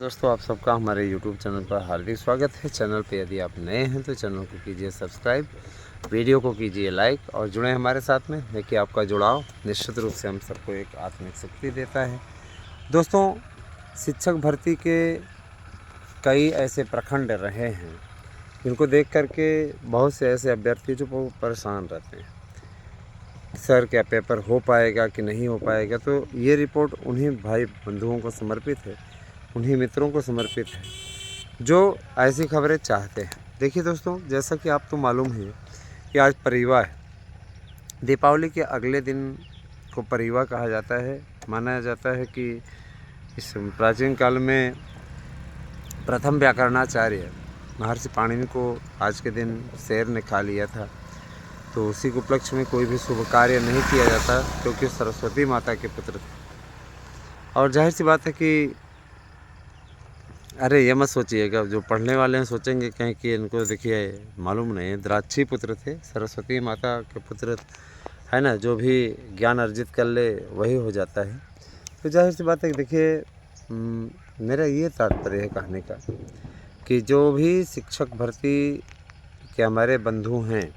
दोस्तों आप सबका हमारे YouTube चैनल पर हार्दिक स्वागत है। चैनल पे यदि आप नए हैं तो चैनल को कीजिए सब्सक्राइब, वीडियो को कीजिए लाइक और जुड़े हमारे साथ में। देखिए आपका जुड़ाव निश्चित रूप से हम सबको एक आत्मिक शक्ति देता है। दोस्तों शिक्षक भर्ती के कई ऐसे प्रखंड रहे हैं जिनको देख करके बहुत से ऐसे अभ्यर्थी जो बहुत परेशान रहते हैं, सर क्या पेपर हो पाएगा कि नहीं हो पाएगा। तो ये रिपोर्ट उन्हीं भाई बंधुओं को समर्पित है, उन्हीं मित्रों को समर्पित है जो ऐसी खबरें चाहते हैं। देखिए दोस्तों, जैसा कि आपको मालूम है कि आज परिवा है। दीपावली के अगले दिन को परिवा कहा जाता है। माना जाता है कि इस प्राचीन काल में प्रथम व्याकरणाचार्य महर्षि पाणिनि को आज के दिन शेर ने खा लिया था। तो उसी के उपलक्ष्य में कोई भी शुभ कार्य नहीं किया जाता क्योंकि सरस्वती माता के पुत्र थे। और जाहिर सी बात है कि अरे ये मत सोचिएगा, जो पढ़ने वाले हैं सोचेंगे कहीं कि इनको देखिए मालूम नहीं है। द्राक्षी पुत्र थे, सरस्वती माता के पुत्र है ना। जो भी ज्ञान अर्जित कर ले वही हो जाता है। तो जाहिर सी बात है कि देखिए मेरा ये तात्पर्य है कहने का कि जो भी शिक्षक भर्ती के हमारे बंधु हैं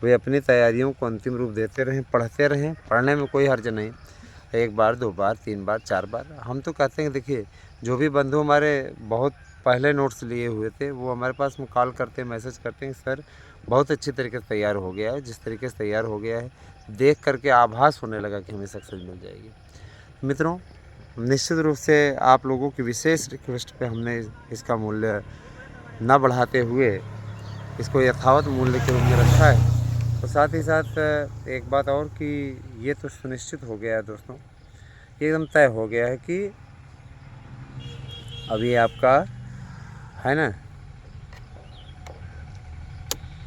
वे अपनी तैयारियों को अंतिम रूप देते रहें, पढ़ते रहें। पढ़ने में कोई हर्ज नहीं, 1 बार 2 बार 3 बार 4 बार। हम तो कहते हैं देखिए जो भी बंधु हमारे बहुत पहले नोट्स लिए हुए थे वो हमारे पास में कॉल करते हैं, मैसेज करते हैं, सर बहुत अच्छी तरीके से तैयार हो गया है। जिस तरीके से तैयार हो गया है देख करके आभास होने लगा कि हमें सक्सेस मिल जाएगी। मित्रों निश्चित रूप से आप लोगों की विशेष रिक्वेस्ट पे हमने इसका मूल्य न बढ़ाते हुए इसको यथावत मूल्य के रूप में रखा है। और साथ ही साथ एक बात और कि ये तो सुनिश्चित हो गया है दोस्तों, एकदम तय हो गया है कि अभी आपका है ना,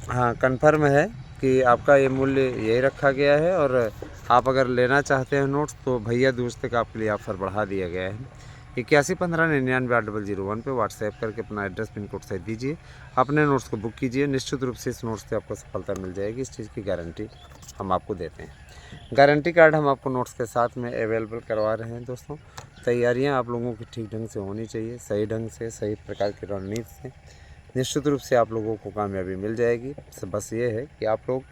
हाँ कन्फर्म है कि आपका ये मूल्य यही रखा गया है। और आप अगर लेना चाहते हैं नोट्स तो भैया दूज तक आपके लिए ऑफ़र बढ़ा दिया गया है। 8115998001 पे व्हाट्सएप करके अपना एड्रेस पिन कोड सहित दीजिए, अपने नोट्स को बुक कीजिए। निश्चित रूप से इस नोट्स से आपको सफलता मिल जाएगी, इस चीज़ की गारंटी हम आपको देते हैं। गारंटी कार्ड हम आपको नोट्स के साथ में अवेलेबल करवा रहे हैं। दोस्तों तैयारियां आप लोगों की ठीक ढंग से होनी चाहिए, सही ढंग से, सही प्रकार की रणनीति से निश्चित रूप से आप लोगों को कामयाबी मिल जाएगी। बस ये है कि आप लोग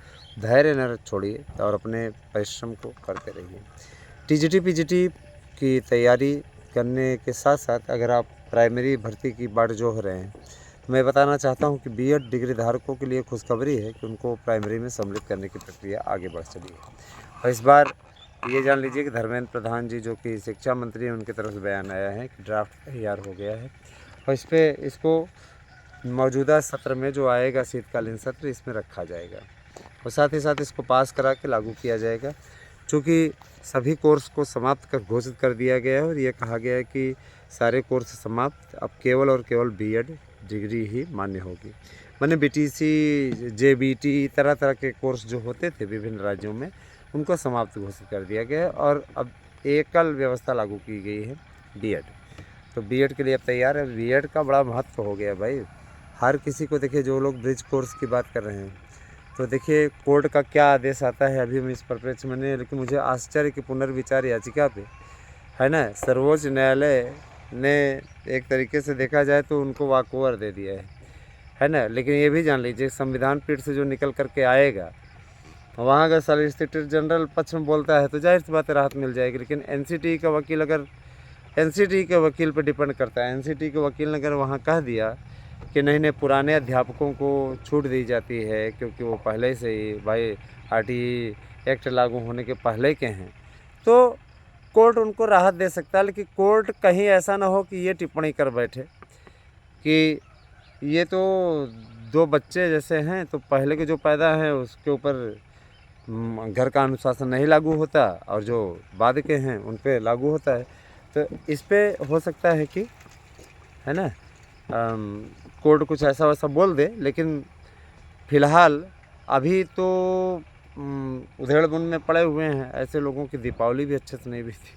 धैर्य न छोड़िए और अपने परिश्रम को करते रहिए। टीजीटी पीजीटी की तैयारी करने के साथ साथ अगर आप प्राइमरी भर्ती की बाट जोह रहे हैं तो मैं बताना चाहता हूं कि बीएड डिग्री धारकों के लिए खुशखबरी है कि उनको प्राइमरी में सम्मिलित करने की प्रक्रिया आगे बढ़ चली है। और इस बार ये जान लीजिए कि धर्मेंद्र प्रधान जी जो कि शिक्षा मंत्री हैं उनकी तरफ से बयान आया है कि ड्राफ्ट तैयार हो गया है और इसको मौजूदा सत्र में जो आएगा शीतकालीन सत्र इसमें रखा जाएगा और साथ ही साथ इसको पास करा के लागू किया जाएगा। चूँकि सभी कोर्स को समाप्त कर घोषित कर दिया गया है और ये कहा गया है कि सारे कोर्स समाप्त, अब केवल और केवल बीएड डिग्री ही मान्य होगी। माने बीटीसी, जेबीटी तरह तरह के कोर्स जो होते थे विभिन्न राज्यों में उनको समाप्त घोषित कर दिया गया है और अब एकल व्यवस्था लागू की गई है बीएड। तो बीएड के लिए अब तैयार है। बीएड का बड़ा महत्व हो गया भाई, हर किसी को। देखिए जो लोग ब्रिज कोर्स की बात कर रहे हैं तो देखिए कोर्ट का क्या आदेश आता है अभी हम इस परिप्रेक्ष्य में नहीं, लेकिन मुझे आश्चर्य की पुनर्विचार याचिका पे है ना सर्वोच्च न्यायालय ने एक तरीके से देखा जाए तो उनको वॉकओवर दे दिया है ना। लेकिन ये भी जान लीजिए संविधान पीठ से जो निकल करके आएगा वहाँ अगर सॉलिसिटर जनरल पक्ष में बोलता है तो जाहिर सी बात है राहत मिल जाएगी। लेकिन एनसीटी का वकील अगर एनसीटी के वकील पर डिपेंड करता है, एनसीटी के वकील ने अगर वहाँ कह दिया कि नहीं नहीं पुराने अध्यापकों को छूट दी जाती है क्योंकि वो पहले से ही भाई आरटीई एक्ट लागू होने के पहले के हैं, तो कोर्ट उनको राहत दे सकता है। लेकिन कोर्ट कहीं ऐसा ना हो कि ये टिप्पणी कर बैठे कि ये तो 2 बच्चे जैसे हैं तो पहले के जो पैदा हैं उसके ऊपर घर का अनुशासन नहीं लागू होता और जो बाद के हैं उन पर लागू होता है। तो इस पर हो सकता है कि है ना कोर्ट कुछ ऐसा वैसा बोल दे। लेकिन फ़िलहाल अभी तो उधेड़ बुन में पड़े हुए हैं। ऐसे लोगों की दीपावली भी अच्छे से नहीं बीती।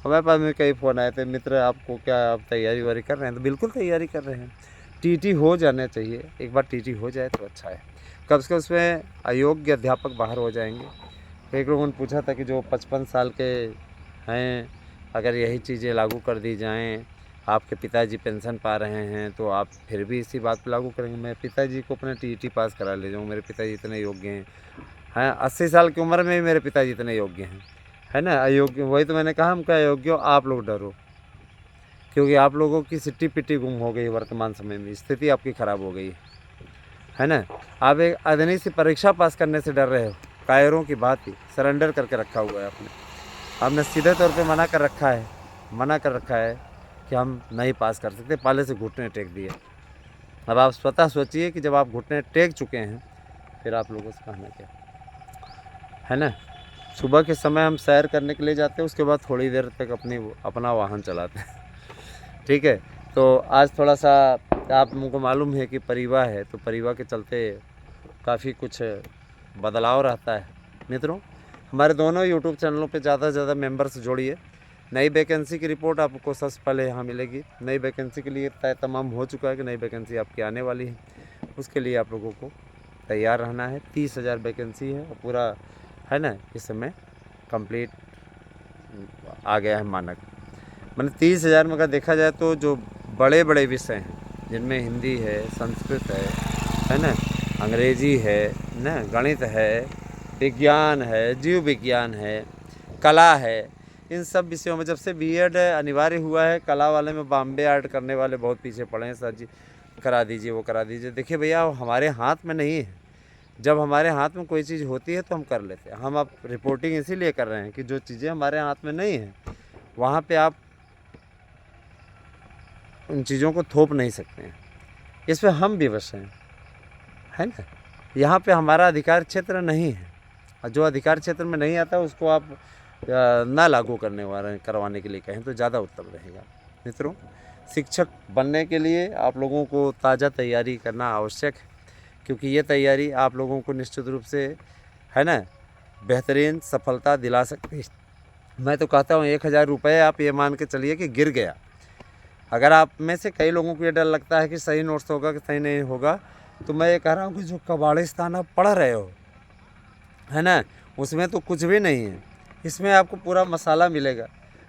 हमारे पास में कई फ़ोन आए थे, मित्र आपको क्या आप तैयारी वारी कर रहे हैं? तो बिल्कुल तैयारी कर रहे हैं। टीटी हो जाना चाहिए, एक बार टीटी हो जाए तो अच्छा है। कब से उसमें अयोग्य अध्यापक बाहर हो जाएंगे। कई लोगों ने पूछा था कि जो 55 साल के हैं अगर यही चीज़ें लागू कर दी जाएँ आपके पिताजी पेंशन पा रहे हैं तो आप फिर भी इसी बात को लागू करेंगे। मैं पिताजी को अपने टीईटी पास करा ले जाऊँ, मेरे पिताजी इतने योग्य हैं 80 साल की उम्र में भी मेरे पिताजी इतने योग्य हैं, है ना। अयोग्य, वही तो मैंने कहा, हम क्या अयोग्य हो, आप लोग डरो, क्योंकि आप लोगों की सिट्टी पिट्टी गुम हो गई। वर्तमान समय में स्थिति आपकी ख़राब हो गई है ना। आप एक अदनी सी परीक्षा पास करने से डर रहे हो, कायरों की बात ही सरेंडर करके रखा हुआ है आपने सीधे तौर पे मना कर रखा है कि हम नहीं पास कर सकते, पहले से घुटने टेक दिए। अब आप स्वतः सोचिए कि जब आप घुटने टेक चुके हैं फिर आप लोगों से कहना क्या, है ना। सुबह के समय हम सैर करने के लिए जाते हैं, उसके बाद थोड़ी देर तक अपना वाहन चलाते हैं, ठीक है। तो आज थोड़ा सा आप मुझको मालूम है कि परिवार है, तो परिवार के चलते काफ़ी कुछ बदलाव रहता है। मित्रों, हमारे दोनों यूट्यूब चैनलों पे ज़्यादा से ज़्यादा मेंबर्स जोड़िए। नई वैकेंसी की रिपोर्ट आपको सबसे पहले यहाँ मिलेगी। नई वैकेंसी के लिए तय तमाम हो चुका है कि नई वैकेंसी आपकी आने वाली है, उसके लिए आप लोगों को तैयार रहना है। 30,000 वैकेंसी है और पूरा, है ना, इस समय कंप्लीट आ गया है मानक। मैंने 30,000 में अगर देखा जाए तो जो बड़े बड़े विषय हैं जिनमें हिंदी है, संस्कृत है ना, अंग्रेजी है ना, गणित है, विज्ञान है, जीव विज्ञान है, कला है, इन सब विषयों में जब से बीएड अनिवार्य हुआ है, कला वाले में बॉम्बे ऐड करने वाले बहुत पीछे पड़े हैं। सर जी करा दीजिए, वो करा दीजिए। देखिए भैया, हमारे हाथ में नहीं है। जब हमारे हाथ में कोई चीज़ होती है तो हम कर लेते हैं। हम अब रिपोर्टिंग इसीलिए कर रहे हैं कि जो चीज़ें हमारे हाथ में नहीं हैं वहाँ पे आप उन चीज़ों को थोप नहीं सकते हैं। इस पर हम विवश हैं, है ना। यहाँ पे हमारा अधिकार क्षेत्र नहीं है, और जो अधिकार क्षेत्र में नहीं आता उसको आप ना लागू करवाने के लिए कहें तो ज़्यादा उत्तम रहेगा। मित्रों, शिक्षक बनने के लिए आप लोगों को ताज़ा तैयारी करना आवश्यक है, क्योंकि ये तैयारी आप लोगों को निश्चित रूप से, है ना, बेहतरीन सफलता दिला सकती है। मैं तो कहता हूँ 1,000 रुपये आप ये मान के चलिए कि गिर गया। अगर आप में से कई लोगों को ये डर लगता है कि सही नोट्स होगा कि सही नहीं होगा, तो मैं ये कह रहा हूँ कि जो कबाड़िस्तान आप पढ़ रहे हो, है ना, उसमें तो कुछ भी नहीं है। इसमें आपको पूरा मसाला मिलेगा,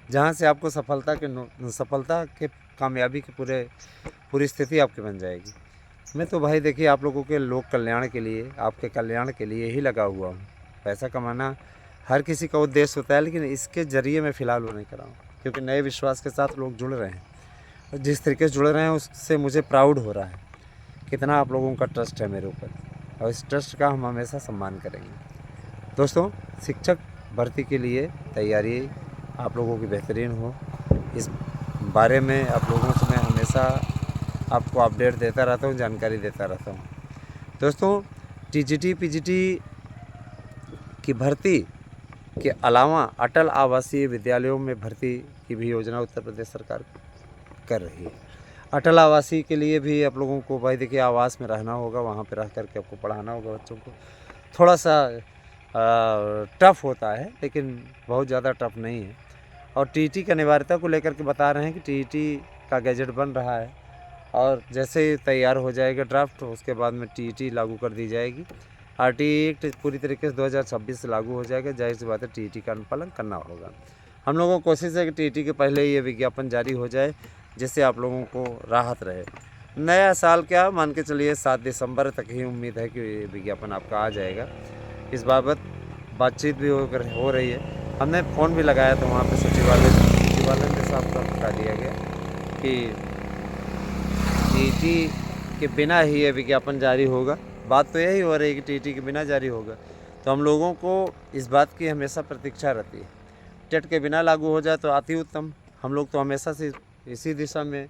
जहाँ से आपको सफलता के कामयाबी की पूरी स्थिति आपकी बन जाएगी। मैं तो भाई देखिए, आप लोगों के लोक कल्याण के लिए, आपके कल्याण के लिए ही लगा हुआ हूँ। पैसा कमाना हर किसी का उद्देश्य होता है, लेकिन इसके ज़रिए मैं फ़िलहाल वो नहीं कर रहा हूँ, क्योंकि नए विश्वास के साथ लोग जुड़ रहे हैं और जिस तरीके से जुड़ रहे हैं उससे मुझे प्राउड हो रहा है। कितना आप लोगों का ट्रस्ट है मेरे ऊपर, और इस ट्रस्ट का हम हमेशा सम्मान करेंगे। दोस्तों, शिक्षक भर्ती के लिए तैयारी आप लोगों की बेहतरीन हो, इस बारे में आप लोगों से मैं हमेशा आपको अपडेट देता रहता हूँ, जानकारी देता रहता हूँ। दोस्तों, टीजीटी पीजीटी की भर्ती के अलावा अटल आवासीय विद्यालयों में भर्ती की भी योजना उत्तर प्रदेश सरकार कर रही है। अटल आवासीय के लिए भी आप लोगों को भाई देखिए, आवास में रहना होगा, वहाँ पे रह करके आपको पढ़ाना होगा बच्चों को। थोड़ा सा टफ़ होता है, लेकिन बहुत ज़्यादा टफ़ नहीं है। और टीईटी की अनिवार्यता को लेकर के बता रहे हैं कि टीईटी का गैजेट बन रहा है, और जैसे ही तैयार हो जाएगा ड्राफ्ट, उसके बाद में टीईटी लागू कर दी जाएगी। आरटीई एक्ट पूरी तरीके से 2026 से लागू हो जाएगा। जाहिर सी बात है, टीईटी का अनुपालन करना होगा। हम लोगों को कोशिश है कि टीईटी के पहले ही ये विज्ञापन जारी हो जाए, जिससे आप लोगों को राहत रहे। नया साल क्या, मान के चलिए 7 दिसंबर तक ही उम्मीद है कि ये विज्ञापन आपका आ जाएगा। इस बाबत बातचीत भी हो रही है। हमने फ़ोन भी लगाया था वहाँ पे सचिवालय ने साफ साफ बता दिया गया कि टीईटी के बिना ही ये विज्ञापन जारी होगा। बात तो यही हो रही है कि टीईटी के बिना जारी होगा, तो हम लोगों को इस बात की हमेशा प्रतीक्षा रहती है। टेट के बिना लागू हो जाए तो अति उत्तम। हम लोग तो हमेशा से इसी दिशा में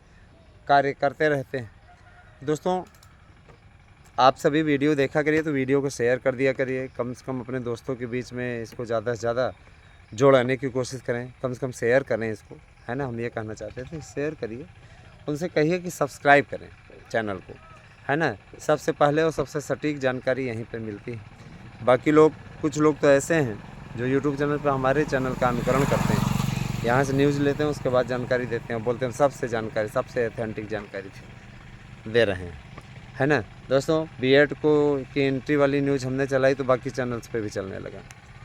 कार्य करते रहते हैं। दोस्तों, आप सभी वीडियो देखा करिए, तो वीडियो को शेयर कर दिया करिए। कम से कम अपने दोस्तों के बीच में इसको ज़्यादा से ज़्यादा जोड़ने की कोशिश करें। कम से कम शेयर करें इसको, है ना। हम ये कहना चाहते थे, शेयर करिए। उनसे कहिए कि सब्सक्राइब करें चैनल को, है ना। सबसे पहले और सबसे सटीक जानकारी यहीं पर मिलती है। बाकी लोग, कुछ लोग तो ऐसे हैं जो यूट्यूब चैनल पर हमारे चैनल का अनुकरण करते हैं, यहाँ से न्यूज़ लेते हैं, उसके बाद जानकारी देते हैं, बोलते हैं सबसे जानकारी, सबसे ऑथेंटिक जानकारी दे रहे हैं, है ना। दोस्तों, बीएड की एंट्री वाली न्यूज़ हमने चलाई तो बाकी चैनल्स पे भी चलने लगा।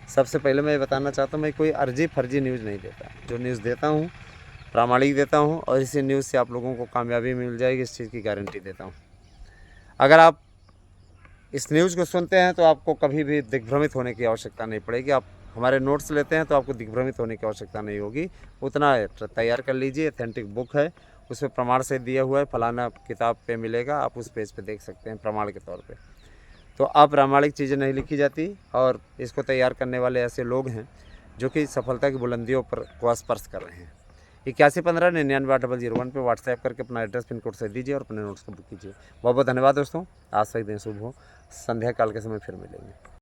सबसे पहले मैं ये बताना चाहता हूँ, मैं कोई अर्जी फर्जी न्यूज़ नहीं देता। जो न्यूज़ देता हूँ प्रामाणिक देता हूँ और इसी न्यूज़ से आप लोगों को कामयाबी मिल जाएगी, इस चीज़ की गारंटी देता हूँ। अगर आप इस न्यूज़ को सुनते हैं तो आपको कभी भी दिग्भ्रमित होने की आवश्यकता नहीं पड़ेगी। आप हमारे नोट्स लेते हैं तो आपको दिग्भ्रमित होने की आवश्यकता नहीं होगी। उतना तैयार कर लीजिए, ऑथेंटिक बुक है, उसमें प्रमाण से दिया हुआ है, फलाना किताब पे मिलेगा, आप उस पेज पे देख सकते हैं प्रमाण के तौर पे। तो अप्रामाणिक चीज़ें नहीं लिखी जाती और इसको तैयार करने वाले ऐसे लोग हैं जो कि सफलता की बुलंदियों पर को स्पर्श कर रहे हैं। 8115 998001 पे व्हाट्सएप करके अपना एड्रेस पिन कोड से दीजिए और अपने नोट्स को बुक कीजिए। बहुत बहुत धन्यवाद दोस्तों। आज का दिन शुभ हो। संध्या काल के समय फिर मिलेंगे।